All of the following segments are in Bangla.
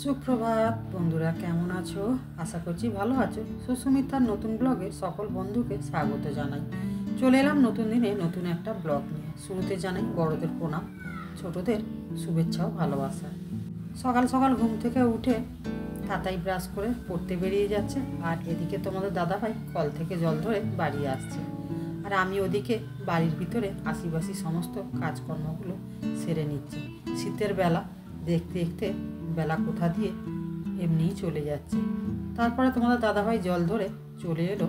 সুপ্রভাত বন্ধুরা, কেমন আছো? আশা করছি ভালো আছো। সুস্মিতার নতুন ব্লগে সকল বন্ধুকে স্বাগত জানাই। চলে এলাম নতুন দিনে নতুন একটা ব্লগ নিয়ে। শুরুতে জানাই বড়দের প্রণাম, ছোটদের শুভেচ্ছা ও ভালোবাসা। সকাল সকাল ঘুম থেকে উঠে তাতাই ব্রাশ করে পড়তে বেরিয়ে যাচ্ছে, আর এদিকে তোমাদের দাদাভাই কল থেকে জল ধরে বাড়ি আসছে, আর আমি ওদিকে বাড়ির ভিতরে আশিপাশি সমস্ত কাজকর্মগুলো সেরে নিচ্ছি। শীতের বেলা, দেখতে দেখতে বেলা কোথা দিয়ে এমনিই চলে যাচ্ছে। তারপরে তোমাদের দাদাভাই জল ধরে চলে এলো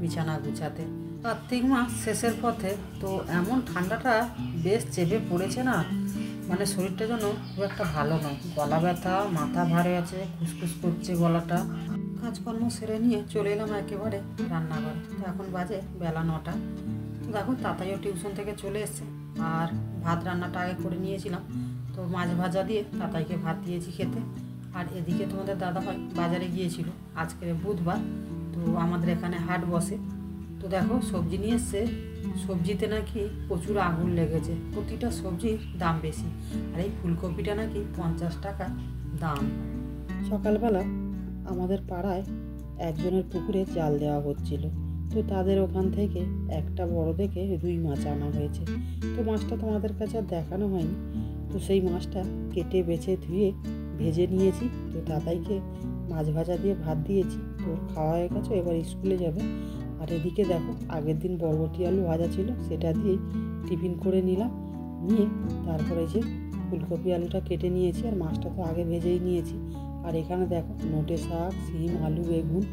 বিছানা গুছাতে। কার্তিক মাস শেষের পথে তো এমন ঠান্ডাটা বেশ চেপে পড়েছে না, মানে শরীরটা যেন খুব একটা ভালো নয়। গলা ব্যথা, মাথা ভারে আছে, খুসখুস করছে গলাটা। কাজকর্ম সেরে নিয়ে চলে এলাম একেবারে রান্নাঘরে। তো এখন বাজে বেলা 9টা। তো দেখো তাতাইও টিউশন থেকে চলে এসছে, আর ভাত রান্নাটা আগে করে নিয়েছিলাম। তো মাছ ভাজা দিয়ে তাতাইকে ভাত দিয়েছি খেতে। আর এদিকে তোমাদের দাদাভাই বাজারে গিয়েছিল, আজকের বুধবার, তো আমাদের এখানে হাট বসে। তো দেখো সবজি নিয়ে এসছে। সবজিতে নাকি প্রচুর আগুন লেগেছে, প্রতিটা সবজির দাম বেশি। আর এই ফুলকপিটা নাকি 50 টাকা দাম। সকালবেলা আমাদের পাড়ায় একজনের পুকুরে জাল দেওয়া হচ্ছিল, তো তাদের ওখান থেকে একটা বড় দেখে রুই মাছ আনা হয়েছে। তো মাছটা তোমাদের কাছে আর দেখানো হয়নি। তো সেই মাছটা কেটে বেছে ধুয়ে ভেজে নিয়েছি। তো দাদাইকে মাছ ভাজা দিয়ে ভাত দিয়েছি, তোর খাওয়া হয়ে গেছে, এবার স্কুলে যাবে। আর এদিকে দেখো আগের দিন বরবটি আলু ভাজা ছিল, সেটা দিয়ে টিফিন করে নিলাম। নিয়ে তারপরে যে ফুলকপি আলুটা কেটে নিয়েছি, আর মাছটা তো আগে ভেজেই নিয়েছি। আর এখানে দেখো নোটে শাক, শিম, আলু, বেগুন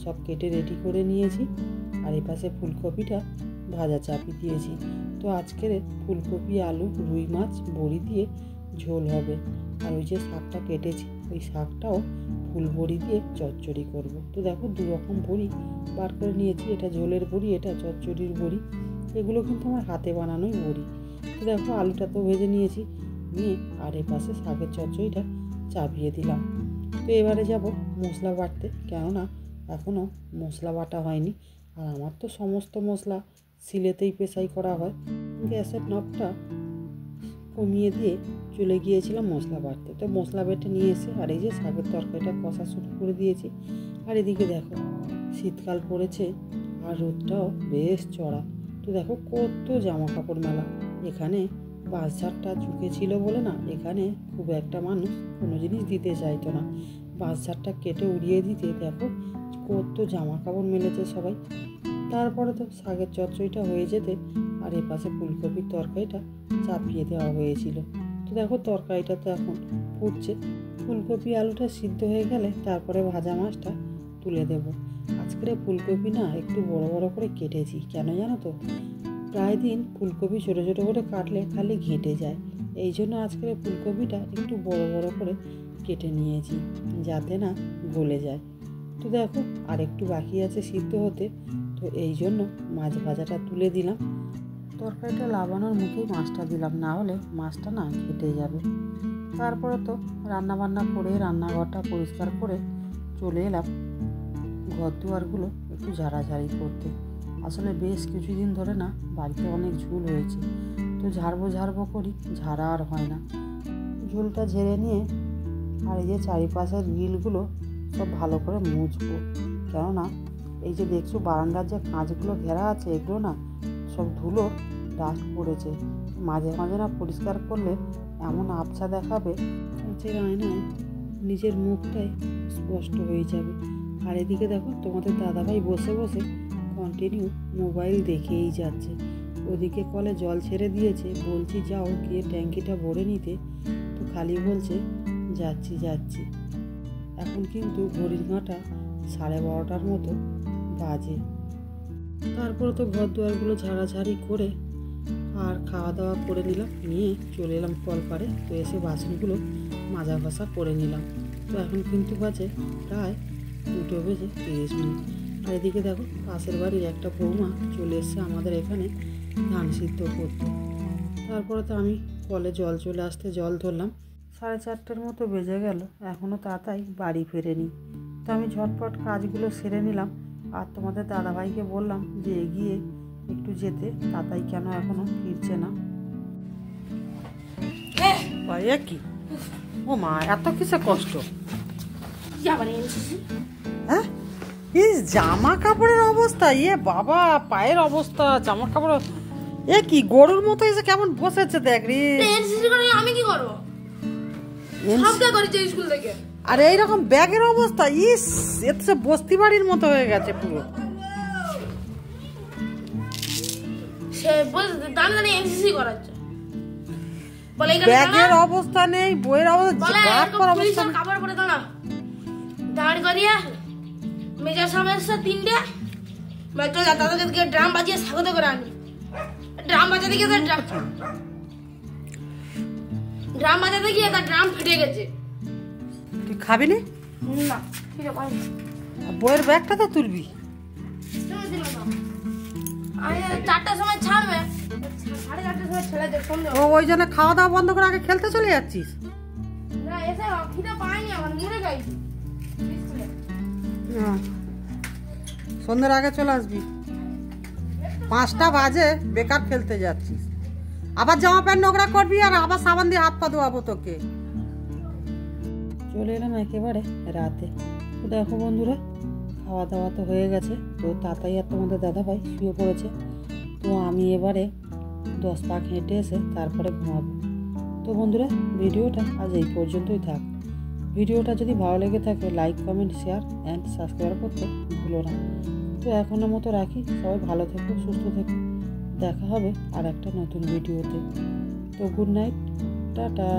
সব কেটে রেডি করে নিয়েছি। আর এপাশে ফুলকপিটা ভাজা চাপিয়ে দিয়েছি। তো আজকের ফুলকপি, আলু, রুই মাছ, বড়ি দিয়ে ঝোল হবে। আর ওই যে শাকটা কেটেছি, ওই শাকটাও ফুল বড়ি দিয়ে চচ্চড়ি করব। তো দেখো 2 রকম বড়ি বার করে নিয়েছি, এটা ঝোলের বড়ি, এটা চচ্চড়ির বড়ি। এগুলো কিন্তু আমার হাতে বানানোই বড়ি। তো দেখো আলুটা তো ভেজে নিয়েছি, নিয়ে আর এই পাশে শাকের চচ্চড়িটা চাপিয়ে দিলাম। তো এবারে যাব মশলা বাটতে, কেননা এখনও মশলা বাটা হয়নি। আর আমার তো সমস্ত মশলা সিলেতেই পেশাই করা হয়। গ্যাসের নবটা কমিয়ে দিয়ে চলে গিয়েছিলাম মশলা বাটতে। তো মশলা বেটে নিয়ে এসে আর এই যে শাকের তরকারিটা কষা শুরু করে দিয়েছি। আর এদিকে দেখো শীতকাল পড়েছে, আর রোদটাও বেশ চড়া। তো দেখো কত জামা কাপড় মেলা। এখানে বাঁশঝাড়টা ঝুঁকে ছিল বলে না, এখানে খুব একটা মানুষ কোনো জিনিস দিতে চাইতো না। বাঁশঝাড়টা কেটে উড়িয়ে দিতে দেখো কত জামা কাপড় মেলেছে সবাই। তারপরে তো শাকের চচ্চড়িটা হয়ে যেতে আর এপাশে ফুলকপির তরকারিটা চাপিয়ে দেওয়া হয়েছিল। তো দেখো তরকারিটা তো এখন ফুটছে। ফুলকপি আলুটা সিদ্ধ হয়ে গেলে তারপরে ভাজা মাছটা তুলে দেব। আজকের ফুলকপি না একটু বড় বড় করে কেটেছি, কেন জানো তো? প্রায় দিন ফুলকপি ছোটো ছোটো করে কাটলে খালি ঘেঁটে যায়, এই জন্য আজকের ফুলকপিটা একটু বড় বড় করে কেটে নিয়েছি, যাতে না গলে যায়। তো দেখো আর একটু বাকি আছে সিদ্ধ হতে, তো এই জন্য মাছ ভাজাটা তুলে দিলাম। তরকারিটা লাবানোর মুখেই মাছটা দিলাম, না হলে মাছটা না ঘেটে যাবে। তারপরে তো রান্নাবান্না করে রান্নাঘরটা পরিষ্কার করে চলে এলাম ঘর দুয়ারগুলো একটু ঝাড়াঝাড়ি করতে। আসলে বেশ কিছুদিন ধরে না বাড়িতে অনেক ঝুল হয়েছে, তো ঝাড়বো করি, ঝাড়া আর হয় না। ঝুলটা ঝেড়ে নিয়ে আর এই যে চারিপাশের গ্রিলগুলো সব ভালো করে মুছবো, কেননা এই যে দেখছো বারান্দার যে কাঁচগুলো ঘেরা আছে, এগুলো না সব ধুলো ডাস্ট পড়েছে। মাঝে মাঝে না পরিষ্কার করলে এমন আবছা দেখাবে, কাঁচের আয়নায় নিজের মুখটাই স্পষ্ট হয়ে যাবে। আর এদিকে দেখো তোমাদের দাদাভাই বসে বসে কন্টিনিউ মোবাইল দেখেই যাচ্ছে। ওদিকে কলে জল ছেড়ে দিয়েছে, বলছি যাও গিয়ে ট্যাঙ্কিটা ভরে নিতে, তো খালি বলছে যাচ্ছি। এখন কিন্তু ঘড়ির কাঁটা 12:30 মতো বাজে। তারপরে তো ঘর দুয়ারগুলো ঝাড়াঝাড়ি করে আর খাওয়া দাওয়া করে নিলাম, নিয়ে চলে এলাম কলপাড়ে। তো এসে বাসনগুলো মাজা ঘষা করে নিলাম। তো এখন কিন্তু বাজে প্রায় 2:30। আর এদিকে দেখো পাশের বাড়ির একটা বৌমা চলে এসছে আমাদের এখানে ধান সিদ্ধ করতে। তারপরে তো আমি কলে জল চলে আসতে জল ধরলাম। 4:30 মতো বেজে গেল, এখনও তাতাই বাড়ি ফেরেনি। তো আমি ঝটপট কাজগুলো সেরে নিলাম। আর তোমাদের দাদাভাইকে বললাম যে এগিয়ে একটু যেতে, তাতাই কেন এখনও ফিরছে না। কি ও মা, এত কিসে কষ্ট? হ্যাঁ এই জামা কাপড়ের অবস্থা, ইয়ে বাবা পায়ের অবস্থা, জামা কাপড় এ কি গরুর মতো এসে কেমন বসেছে দেখ রে। আমি কি করবো, স্কুল থেকে। আর এইরকম ব্যাগের অবস্থা, ইস এ তো বস্তি বাড়ির মতো হয়ে গেছে পুরো। ব্যাগের অবস্থা নেই, বইয়ের অবস্থা, কাপড় পরে দাঁড়া দাঁড় করিয়া মেজার সামনে তিনটে দাদাকে ড্রাম বাজিয়ে স্বাগত করে আনি। ড্রাম বাজাতে গিয়ে ড্রাম বাজাতে গিয়ে তার ড্রাম ফেটে গেছে। তুই খাবি না? বইয়ের ব্যাগটা তো তুলবি। 4টার সময় ছাড়বে, 4:30টার সময় ছেড়ে দে। ও ওই জন্য খাওয়া দাওয়া বন্ধ করে আগে খেলতে চলে যাচ্ছিস? না এসে খিদে পাইনি, আমার মুড়ে খাইছি। সন্ধ্যের আগে চলে আসবি, 5টা বাজে বেকার খেলতে যাচ্ছিস। আবার জামা প্যান্ট নোংরা করবি আর আবার সাবান দিয়ে হাত পা ধোয়াবো তোকে। চলে এলাম একেবারে রাতে। তো দেখো বন্ধুরা, খাওয়া দাওয়া তো হয়ে গেছে। তো তাতাই আর তোমাদের দাদাভাই শুয়ে পড়েছে। তো আমি এবারে 10 পাক হেঁটে এসে তারপরে ঘুমাবো। তো বন্ধুরা, ভিডিওটা আজ এই পর্যন্তই থাক। ভিডিওটা যদি ভালো লেগে থাকে like, comment, share and subscribe করতে ভুলো না। তো এখনের মতো রাখি, সবাই ভালো থেকো, সুস্থ থেকো। দেখা হবে আর একটা নতুন ভিডিওতে। তো গুড নাইট, টাটা।